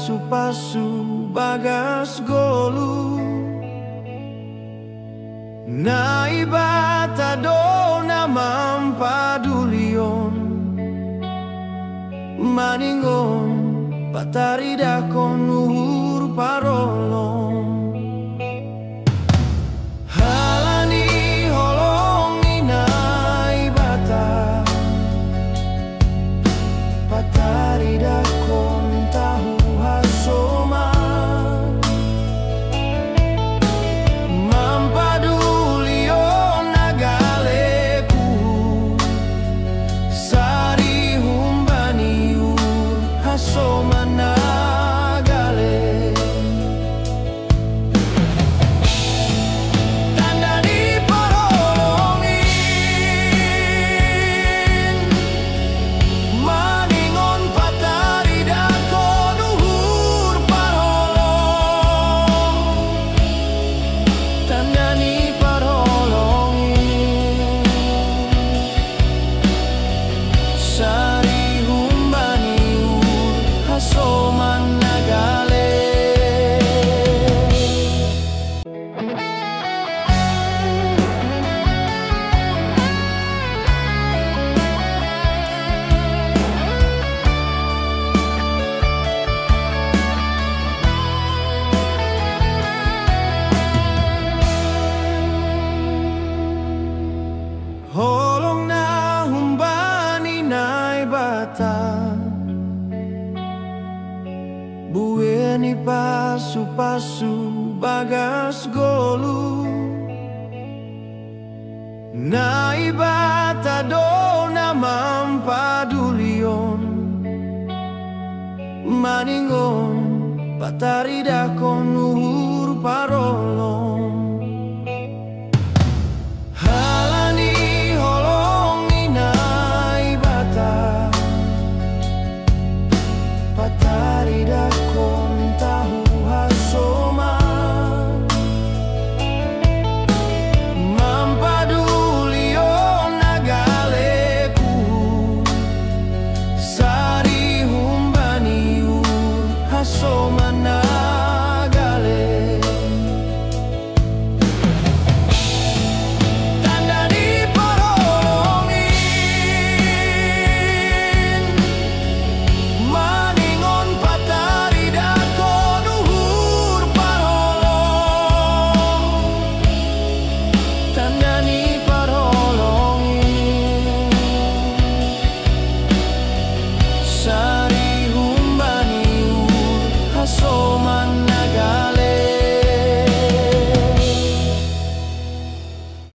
pasu-pasu bagas golu naibata dona mampadulion maningon pataridakon uhur parolong halani holongi naibata pataridakon tahu hasoma mampadulion nagaleku sari humbaniu hasoma nagale tanda diparolongin maningon pataridakon uhur parolong tanda diparolongin sari humbaniu hasoman nagale holong na humbani naibata bueni pasu-pasu bagas golu naibata dona mampadulion maningon pataridakon uhur parolong halani holongi naibata pataridakon tahu hasoma mampadulion nagaleku sari humbaniu hasoma